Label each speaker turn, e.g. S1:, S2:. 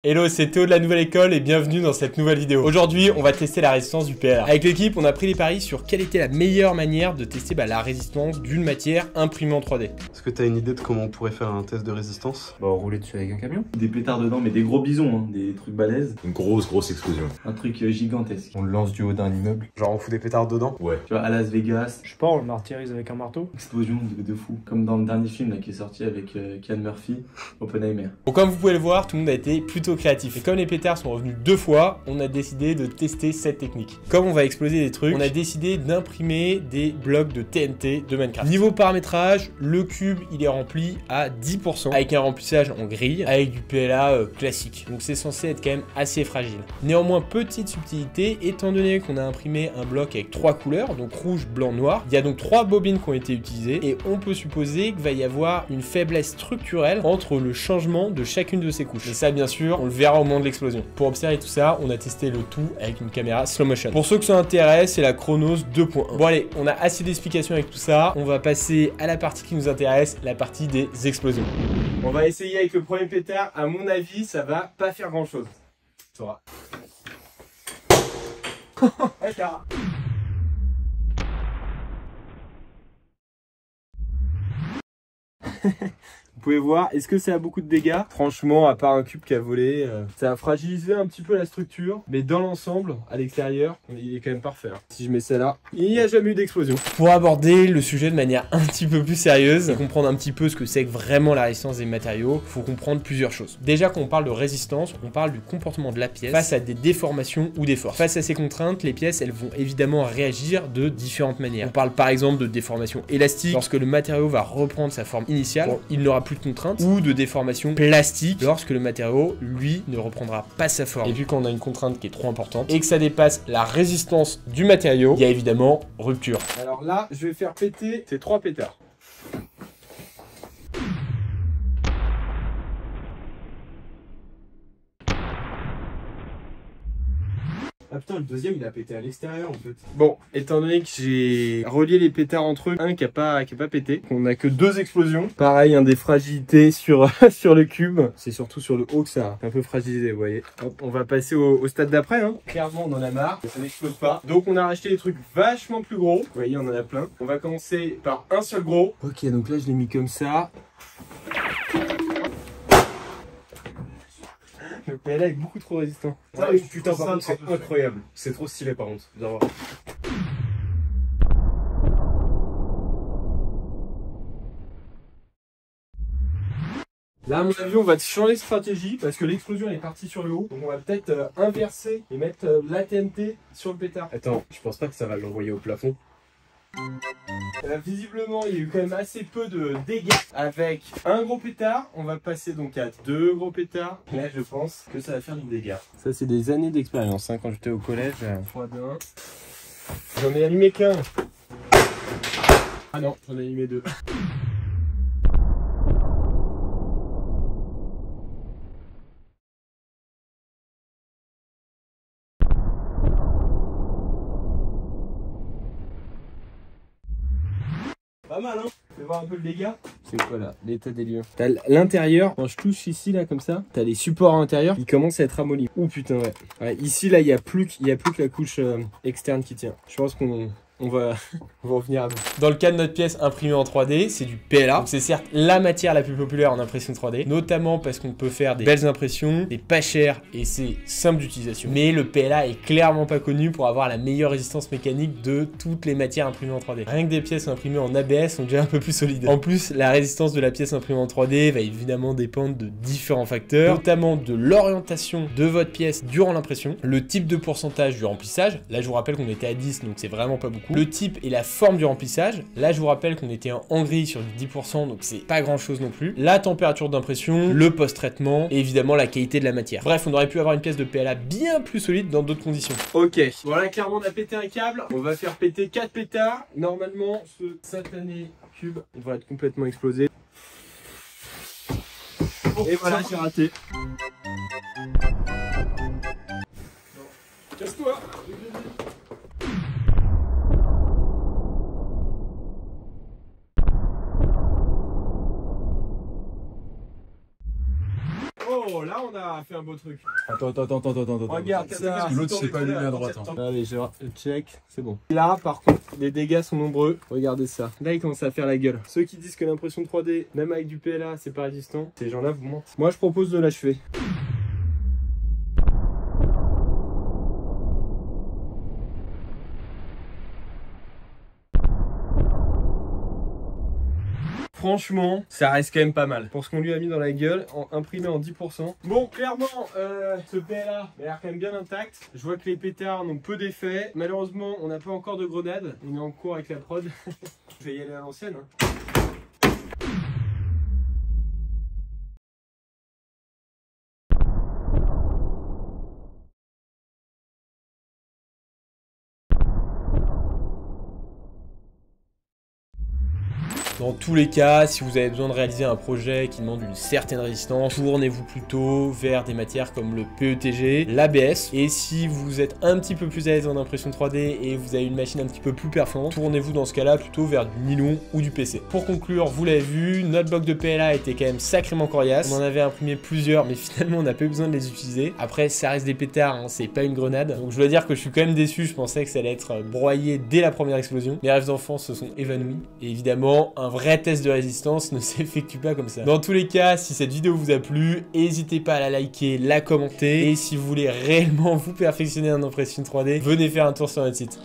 S1: Hello, c'est Théo de la nouvelle école et bienvenue dans cette nouvelle vidéo. Aujourd'hui, on va tester la résistance du PLA. Avec l'équipe, on a pris les paris sur quelle était la meilleure manière de tester la résistance d'une matière imprimée en 3D.
S2: Est-ce que tu as une idée de comment on pourrait faire un test de résistance?
S3: Bah, rouler dessus avec un camion.
S4: Des pétards dedans, mais des gros bisons, hein, des trucs balèzes.
S3: Une grosse explosion.
S4: Un truc gigantesque.
S3: On le lance du haut d'un immeuble.
S2: Genre on fout des pétards dedans?
S3: Ouais.
S4: Tu vois, à Las Vegas,
S5: Je sais pas, on le martyrise avec un marteau.
S4: explosion de fou. Comme dans le dernier film là, qui est sorti avec Cillian Murphy, Oppenheimer.
S1: Bon, comme vous pouvez le voir, tout le monde a été plutôt créatif. Et comme les pétards sont revenus 2 fois, on a décidé de tester cette technique. Comme on va exploser des trucs, on a décidé d'imprimer des blocs de TNT de Minecraft. Niveau paramétrage, le cube il est rempli à 10% avec un remplissage en grille, avec du PLA classique. Donc c'est censé être quand même assez fragile. Néanmoins, petite subtilité, étant donné qu'on a imprimé un bloc avec 3 couleurs, donc rouge, blanc, noir, il y a donc 3 bobines qui ont été utilisées et on peut supposer qu'il va y avoir une faiblesse structurelle entre le changement de chacune de ces couches. Et ça, bien sûr, on le verra au moment de l'explosion. Pour observer tout ça, on a testé le tout avec une caméra slow motion. Pour ceux que ça intéresse, c'est la Chronos 2.1. Bon allez, on a assez d'explications avec tout ça. On va passer à la partie qui nous intéresse, la partie des explosions. On va essayer avec le premier pétard. À mon avis, ça va pas faire grand chose. Tu sauras. Pétard. Vous pouvez voir, est-ce que ça a beaucoup de dégâts? Franchement, à part un cube qui a volé, ça a fragilisé un petit peu la structure. Mais dans l'ensemble, à l'extérieur, il est quand même parfait. Si je mets ça là, il n'y a jamais eu d'explosion. Pour aborder le sujet de manière un petit peu plus sérieuse, et comprendre un petit peu ce que c'est que vraiment la résistance des matériaux, il faut comprendre plusieurs choses. Déjà, quand on parle de résistance, on parle du comportement de la pièce face à des déformations ou des forces. Face à ces contraintes, les pièces, elles vont évidemment réagir de différentes manières. On parle par exemple de déformation élastique, lorsque le matériau va reprendre sa forme initiale, il n'aura plus de contrainte, ou de déformation plastique lorsque le matériau, lui, ne reprendra pas sa forme. Et puis quand on a une contrainte qui est trop importante et que ça dépasse la résistance du matériau, il y a évidemment rupture. Alors là, je vais faire péter ces 3 pétards. Ah putain, le deuxième il a pété à l'extérieur en fait. Bon, étant donné que j'ai relié les pétards entre eux, un qui a pas pété, qu'on a que 2 explosions. Pareil, des fragilités sur, sur le cube. C'est surtout sur le haut que ça a un peu fragilisé, vous voyez. Hop, on va passer au stade d'après. Hein. Clairement, on en a marre, ça n'explose pas. Donc on a racheté des trucs vachement plus gros. Vous voyez, on en a plein. On va commencer par un seul gros. Ok, donc là je l'ai mis comme ça. Le PLA est beaucoup trop résistant.
S2: Ah oui, putain, par contre, c'est incroyable. C'est trop stylé par contre.
S1: Là, à mon avis, on va changer de stratégie parce que l'explosion est partie sur le haut. Donc, on va peut-être inverser et mettre la TNT sur le pétard.
S2: Attends, je pense pas que ça va l'envoyer au plafond.
S1: Visiblement, il y a eu quand même assez peu de dégâts. Avec un gros pétard, on va passer donc à 2 gros pétards. Là, je pense que ça va faire du dégât. Ça, c'est des années d'expérience. Quand j'étais au collège, 3 de 1. J'en ai allumé qu'un. Ah non, j'en ai allumé 2. Pas mal, hein? Fais voir un peu le dégât. C'est quoi là? L'état des lieux. T'as l'intérieur, quand je touche ici là comme ça, t'as les supports à l'intérieur, ils commencent à être ramollis. Oh putain, ouais. Ici là, il y a plus que la couche externe qui tient. Je pense on va revenir à bout. Dans le cas de notre pièce imprimée en 3D, c'est du PLA. C'est certes la matière la plus populaire en impression 3D, notamment parce qu'on peut faire des belles impressions, c'est pas cher et c'est simple d'utilisation. Mais le PLA est clairement pas connu pour avoir la meilleure résistance mécanique de toutes les matières imprimées en 3D. Rien que des pièces imprimées en ABS sont déjà un peu plus solides. En plus, la résistance de la pièce imprimée en 3D va évidemment dépendre de différents facteurs, notamment de l'orientation de votre pièce durant l'impression, le type de pourcentage du remplissage. Là, je vous rappelle qu'on était à 10, donc c'est vraiment pas beaucoup. Le type et la forme du remplissage. Là, je vous rappelle qu'on était en gris sur du 10%, donc c'est pas grand chose non plus. La température d'impression, le post-traitement et évidemment la qualité de la matière. Bref, on aurait pu avoir une pièce de PLA bien plus solide dans d'autres conditions. Ok, voilà, clairement on a pété un câble. On va faire péter 4 pétards. Normalement, ce satané cube va être complètement explosé. Et voilà, j'ai raté. Casse-toi. Oh, là on a aura fait un beau truc.
S3: Attends.
S1: Regarde ça.
S3: L'autre s'est pas allumé à droite. Hein.
S1: Allez, je check, c'est bon. Là, par contre, les dégâts sont nombreux. Regardez ça. Là, il commence à faire la gueule. Ceux qui disent que l'impression 3D, même avec du PLA, c'est pas résistant, ces gens-là vous mentent. Moi, je propose de l'achever. Franchement, ça reste quand même pas mal. Pour ce qu'on lui a mis dans la gueule, imprimé en 10%. Bon, clairement, ce PLA a l'air quand même bien intact. Je vois que les pétards n'ont peu d'effet. Malheureusement, on n'a pas encore de grenade. On est en cours avec la prod. Je vais y aller à l'ancienne. Hein. Dans tous les cas, si vous avez besoin de réaliser un projet qui demande une certaine résistance, tournez-vous plutôt vers des matières comme le PETG, l'ABS. Et si vous êtes un petit peu plus à l'aise en impression 3D et vous avez une machine un petit peu plus performante, tournez-vous dans ce cas-là plutôt vers du nylon ou du PC. Pour conclure, vous l'avez vu, notre bloc de PLA était quand même sacrément coriace. On en avait imprimé plusieurs, mais finalement on n'a pas eu besoin de les utiliser. Après, ça reste des pétards, hein, c'est pas une grenade. Donc je dois dire que je suis quand même déçu, je pensais que ça allait être broyé dès la première explosion. Mes rêves d'enfant se sont évanouis. Et évidemment, un vrai test de résistance ne s'effectue pas comme ça. Dans tous les cas, si cette vidéo vous a plu, n'hésitez pas à la liker, la commenter. Et si vous voulez réellement vous perfectionner en impression 3D, venez faire un tour sur notre site.